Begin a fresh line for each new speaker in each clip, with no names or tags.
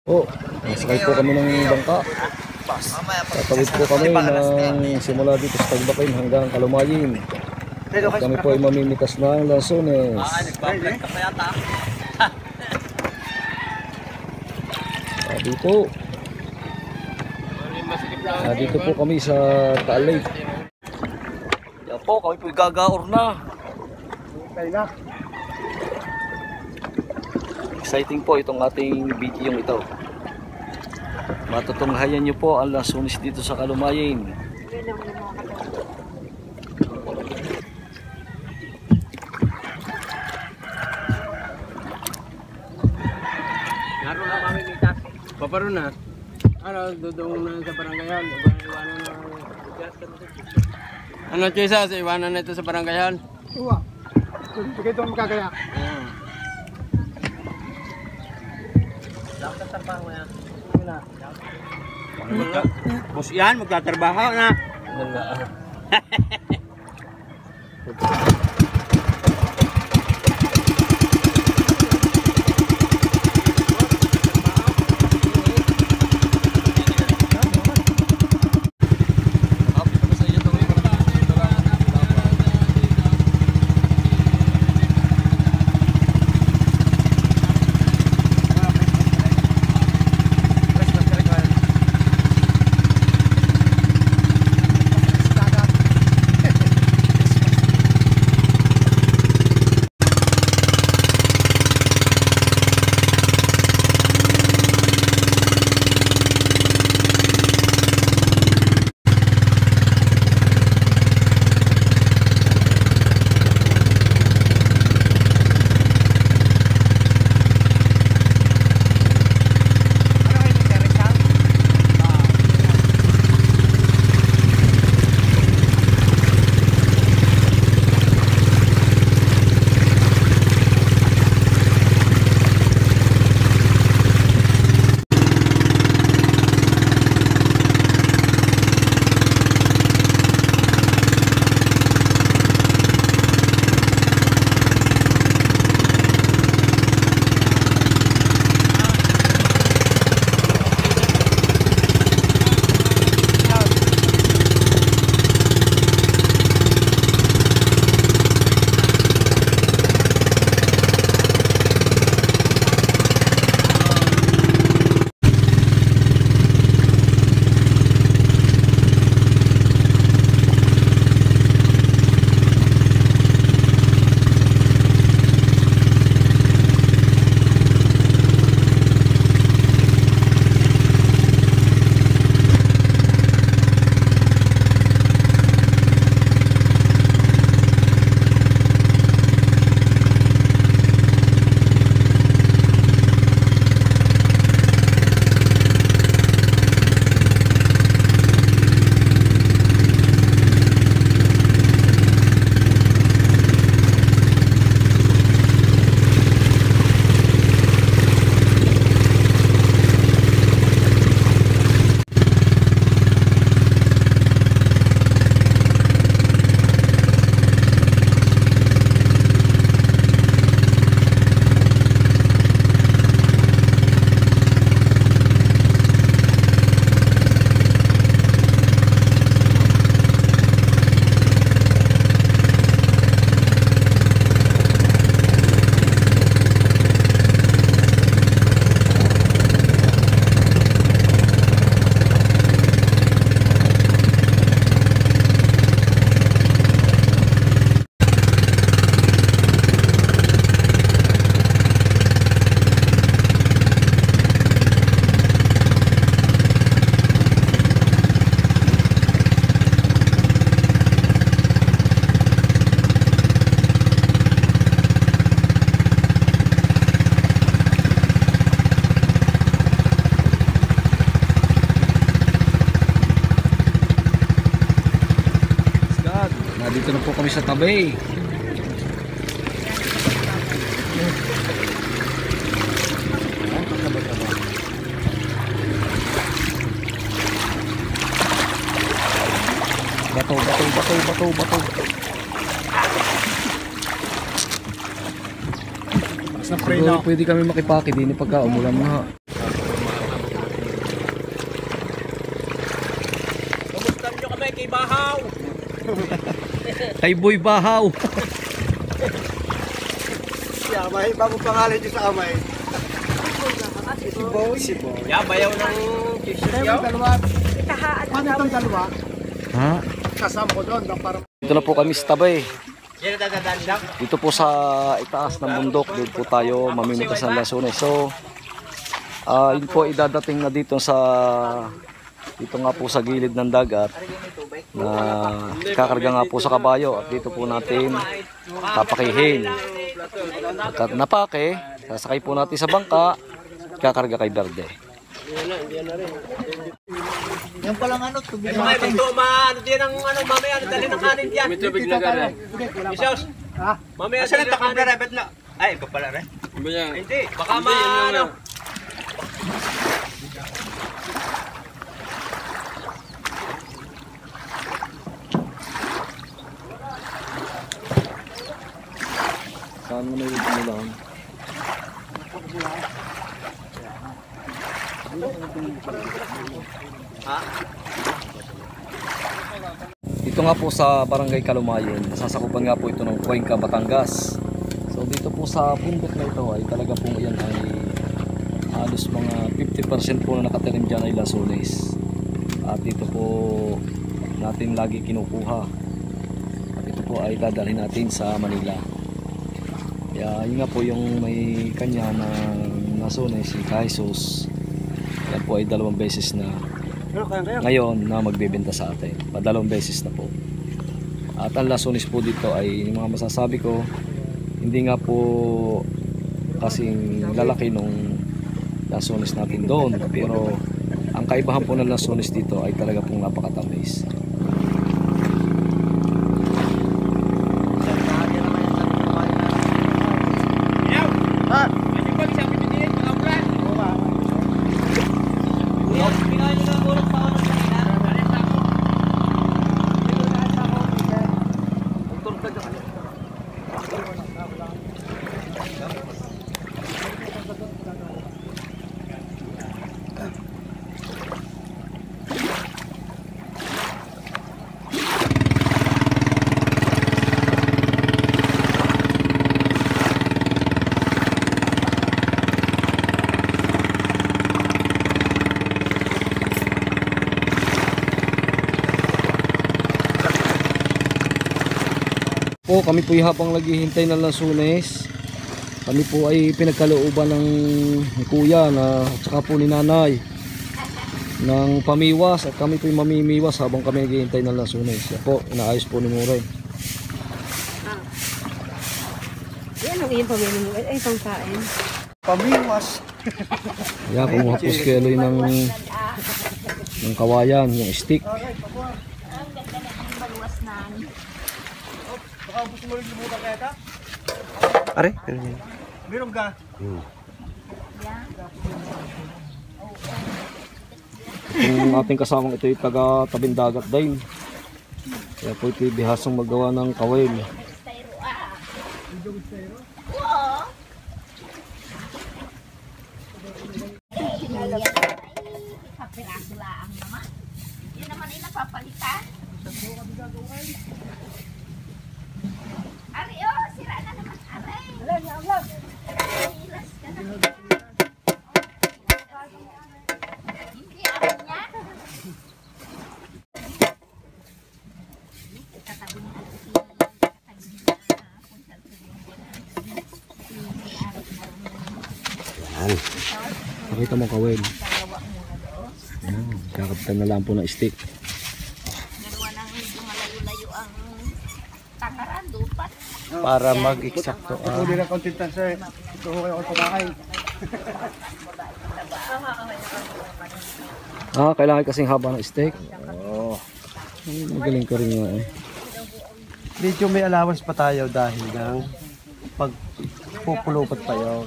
Po, nasakay po kami ng bangka. Tatawid po kami ng simula dito sa Tagbakin hanggang Kalumayin. At kami po ay mamimitas ng Lanzones. Dito po kami sa Taal Lake. Yan po, kami po gagaor na. Exciting po itong ating video ito. Matutunghayan nyo po ang Lanzones dito sa Kalumayin.
Naroon na kami mitas. Paparoon na. Ano, dudong na sa barangayan. Iwanan na. Ano, Chisa? Iwanan na ito sa barangayan?
Uwa. Sige ito ang magkagaya.
Dapat trabaho na. Bos yan, magtatrabaho na.
Dito na po kami sa tabi. Bato. Siguro pwede kami makipaki din pagka umulan na.
kay Bahaw.
Kay Boy Bahaw.
Yeah, may bagong pangalan dito sa amay. Si Boy.
Ya, bayaw ng t-shirt
Kaya
yaw.
yung dalawa. Paano itong dalawa?
Ha?
Kasama ko doon. Parang
Dito na po kami sa Tabay.
Yan ang dadaan lang.
Dito po sa itaas ng bundok, doon po tayo mamimitas ng Lansones. So, yun po idadating na dito nga po sa gilid ng dagat na kakarga nga po sa kabayo at dito po natin papakihin. At napake, sasakay po natin sa bangka, kakarga kay Berde.
yan palang ano. Tubig
Mga ibang tuma, ano din ang ano, mamaya, ano dali ng kanin dyan. May tubig na gano'n. Isos,
Ha?
mamaya dali ng kanin.
Ay, iba pala rin.
Hindi, baka ano.
Saan mo na yung panilang? Dito nga po sa Barangay Kalumayon, nasasakupan nga po ito ng Cuenca, Batangas. So dito po sa bundok na ito ay talaga pong iyan ay halos mga 50% po na nakatirim dyan ay Lansones. At dito po natin lagi kinukuha. At ito po ay dadalhin natin sa Manila. Kaya yun nga po yung may kanya ng Lansones, si Jesus. Yan po ay 2 beses na ngayon na magbebenta sa atin. 2 beses na po. At ang Lansones po dito ay yung mga masasabi ko, hindi nga po kasing lalaki nung Lansones natin doon. Pero ang kaibahan po ng Lansones dito ay talaga pong napakatamis. Po, kami po habang naghihintay ng Lansones, kami po ay pinagkalooban ng kuya na at saka po ni nanay ng pamiwas at kami po ay mamimiwas habang kami naghihintay ng Lansones. Yan po, inaayos po ni Muray.
Yan ang iyong pamilya mo. Ay, pangkain.
Pamiwas.
Yan, kumuha po si Keloy ng kawayan, yung stick.
Are?
Meron ka?
Yung ating kasamang ito ay taga tabing dagat din. Kaya po ito bihasang magawa ng kawil.
Kapiraso lang naman. Yun naman ay napapalitan. Ari, oh, sira na naman. Ari. Ilas ka na. Hindi ako niya. Katabi niya si
Pakita mo kawil. Kakapitan na lang po ng stick.
Dalawa nang medyo malayo-layo ang takaran, dupat.
Para mag-eksakto.
Huli na kontintan sa ito ko kayo sa bahay.
Kailangan kasing haba ng stick. Magaling ka rin nga eh.
Medyo may allowance pa tayo dahil ng pagpupulupat pa yun.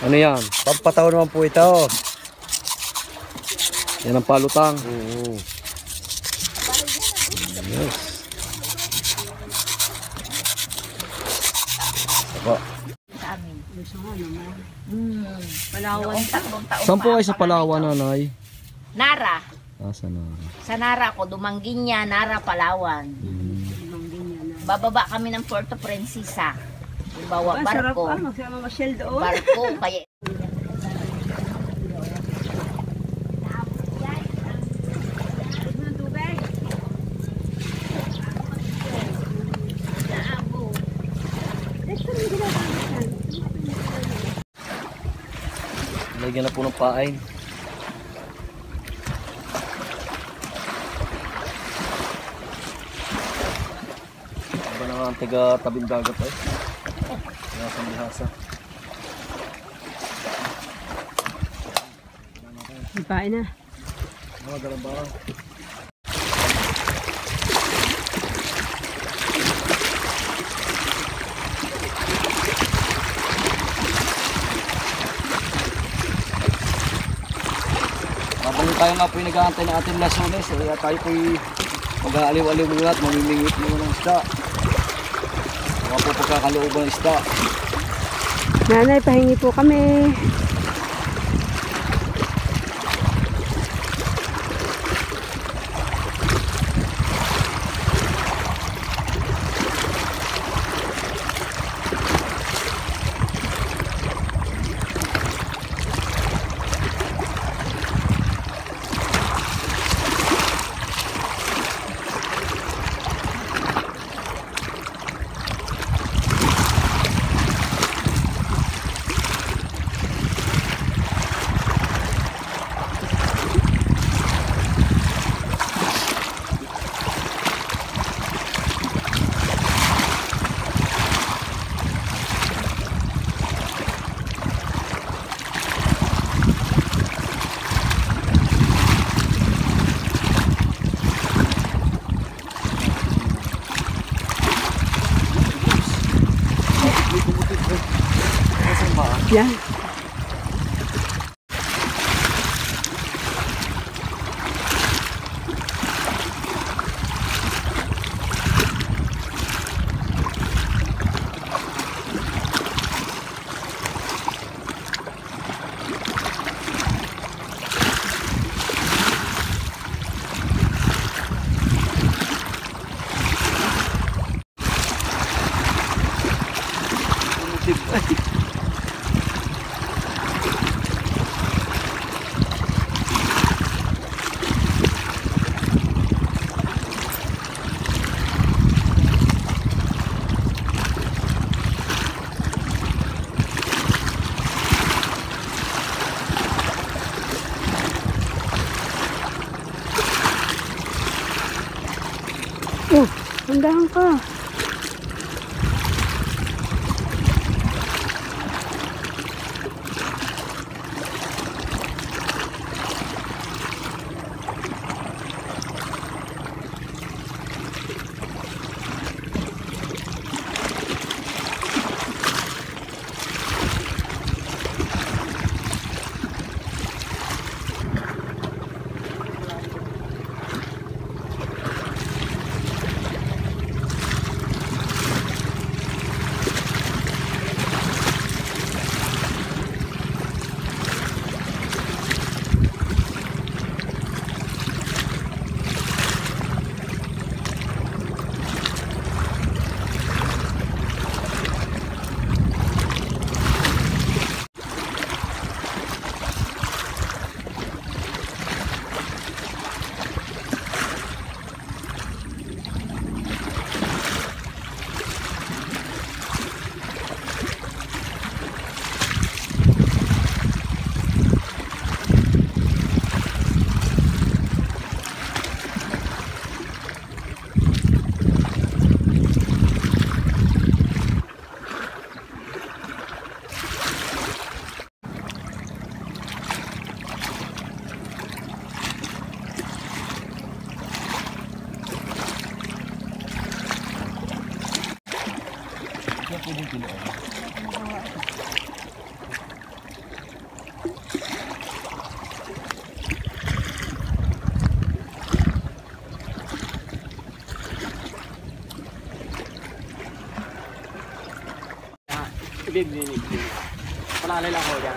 Ano yan?
Pampataw naman po ito.
Yan ang palutang. Yes. Aba.
Sa amin. Palawan. Noong tatlong taon
Saan po
pa
kayo sa
ang
Palawan,
panganay ko.
nanay?
Nara.
Sa Nara.
Sa Nara ako, Dumanguinya, Nara, Palawan. Bababa kami ng Puerto Princesa. Bawa barko. Barko, kaya...
Lagyan na po ng pain. Iba na nga ang taga tabing dagat ay. Bihasang bihasa.
Ipain na.
Mga dalabang. Habang tayo nga po yung nag-aantay ng ating lasones, tayo po yung mag-aaliw-aliw muna at mamimingit muna ng isda. Mga po pagkakalooban ng isda.
Nanay, pahingi po kami. Yan. Handahan ka.
Bib. Palalay lang ako dyan.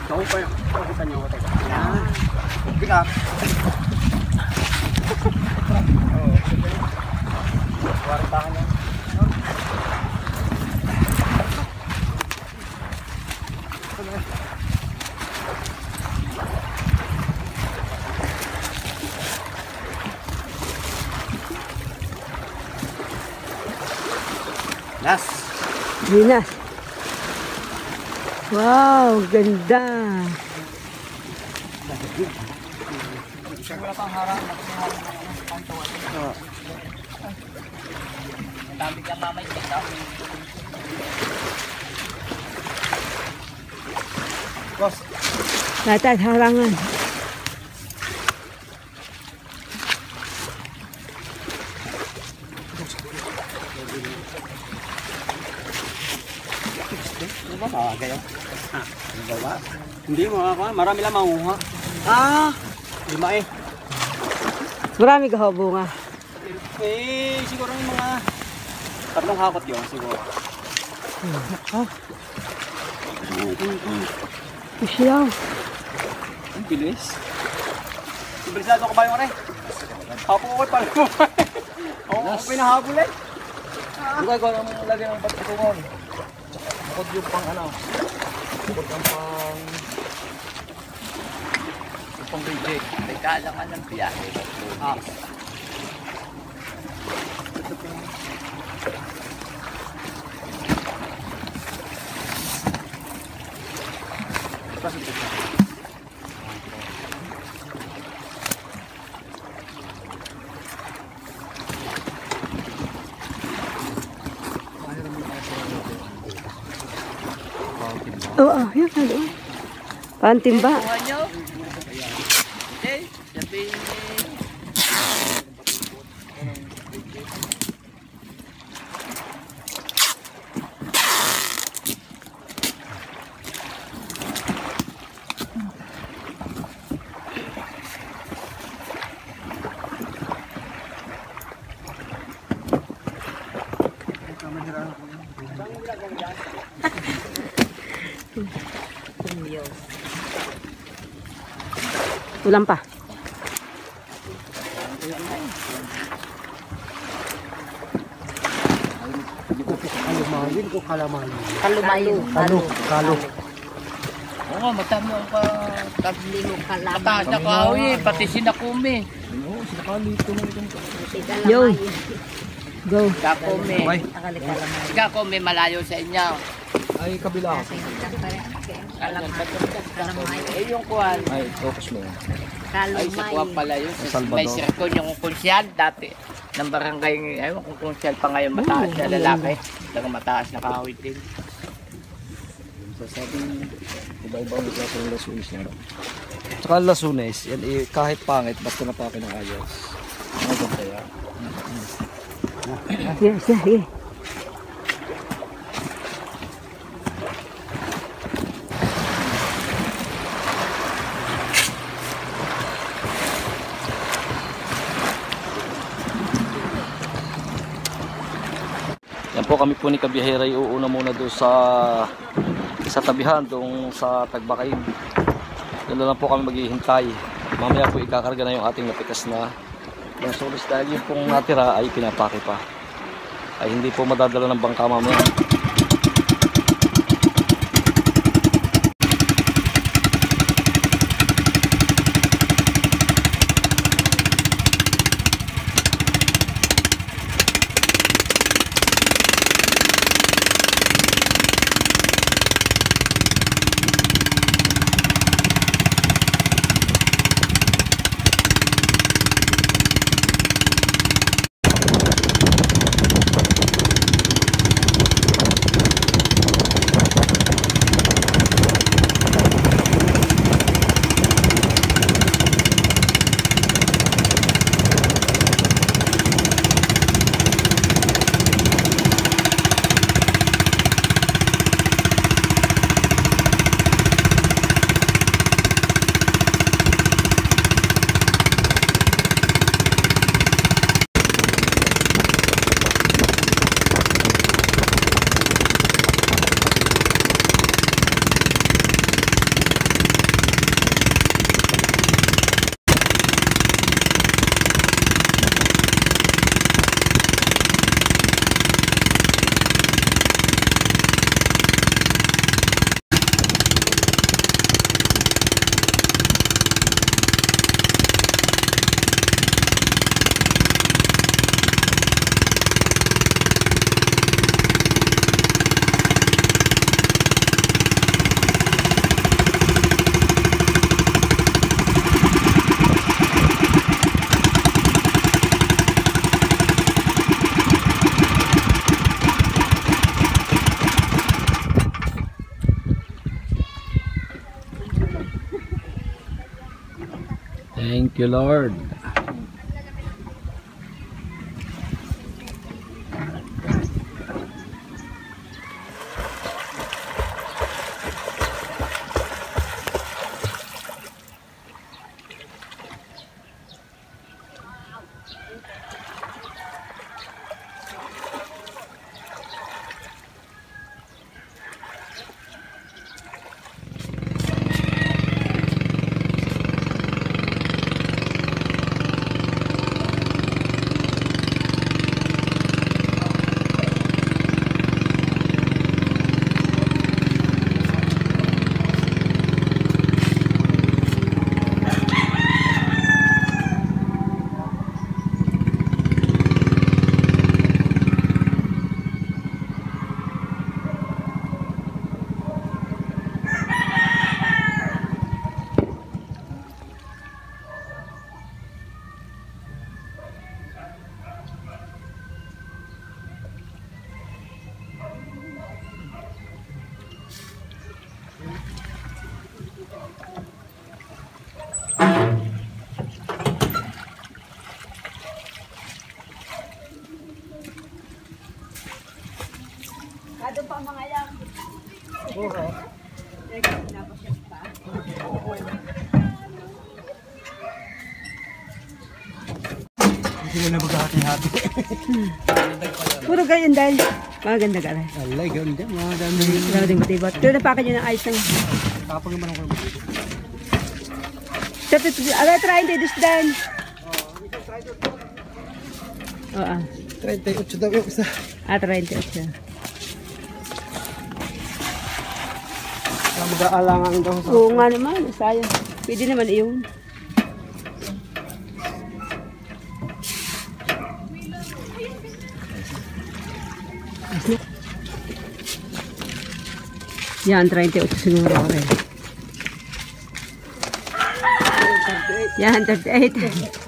Ikaw pa yun. Pakita niyo ako tayo. Yan.
Bilang.
Wartahan niya.
Nas.
Linas. Wow, ganda.
Wala pang harang. Dami ka mamay dito.
Boss.
Lahat at harangan.
Ano ba sa kayo? Ano ba? Hindi mo ako. Marami lang makuha. Lima eh.
Marami ka ho, bunga.
Siguro yung mga tatlong hakot yun siguro.
Pusyaw.
Ang bilis. Bilisado ko ba yung rin? Hapo ko pala mo. Ako pinahabol eh.
Bukay ko ang lagay ng pagtutungon. Bukod yung pang ano. Bukod ang pang reject.
Teka lang ka ng biyahe.
Oo, yan ka doon. Pantimba. Ulam pa.
Kalumayin ko kalamayin.
Kalumayo.
Kalo.
Oo, matamo ang pa.
Kablino kalaman.
Mataas na kahoy eh, pati sinakumi.
Oo, sinakalito na itong
Yo. Go.
Kakumi. Kakumi malayo sa inyo.
ay kabila.
Eh yung kuwan.
Ay, focus mo.
Ay sa kuwan pala yun.
Salvador.
May sirkon yung konsyal dati. Ng barangay, ayaw kung konsyal pa ngayon mataas na lalaki. Talagang mataas na kahoy din.
Sasabing iba-iba ang klase ng lasunis niya. Tsaka ang lasunis, yan eh, kahit pangit, basta napake ng ayos. Ang ganda yan.
Yes, yeah, yeah.
Yan po kami po ni Kabiyahera, uuna muna doon sa tabihan, doon sa Tagbakain. Doon lang po kami maghihintay. Mamaya po ikakarga na yung ating napikas na lasunis dahil yung pong natira ay pinapake pa. Ay hindi po madadala ng bangka mamaya. you, Lord.
Hindi na maghahati-hati.
Puro ganyan dahil. Maganda ka rin.
Alay, ganda. Mga dami.
Wala din matibot. Pero napakan nyo ng ice ng...
Tapang naman ako.
Ala, try hindi. This dan. Oo.
38 daw yung isa.
38.
Mag-aalangan daw sa...
Oo nga naman. Sayang. Pwede naman iyon. Yan, 38 siguro ako rin. Yan, 38.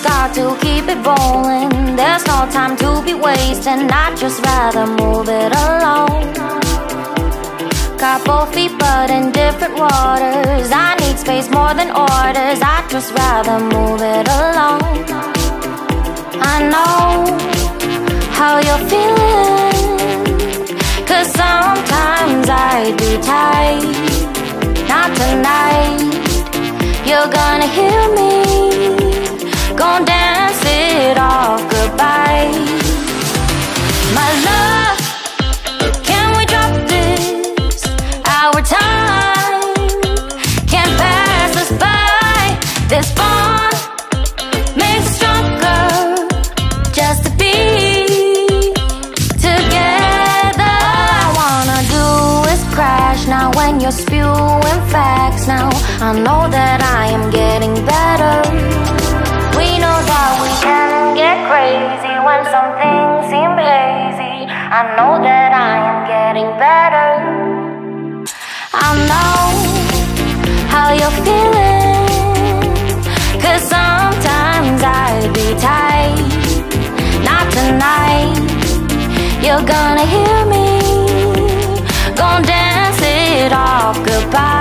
Got to keep it rolling. There's no time to be wasting. I'd just rather move it along. Got both feet but in different waters. I need space more than orders. I'd just rather move it along. I know how you're feeling, 'cause sometimes I'd be tight. Not tonight. You're gonna hear me. Gon' dance it off goodbye. My love, can we drop this? Our time can't pass us by. This bond makes us stronger just to be together. All I wanna do is crash now when you're spewing facts. Now I know that I am getting better. We know that we can get crazy when some things seem lazy. I know that I am getting better. I know how you're feeling, 'cause sometimes I'd be tight. Not tonight. You're gonna hear me. Gonna dance it off goodbye.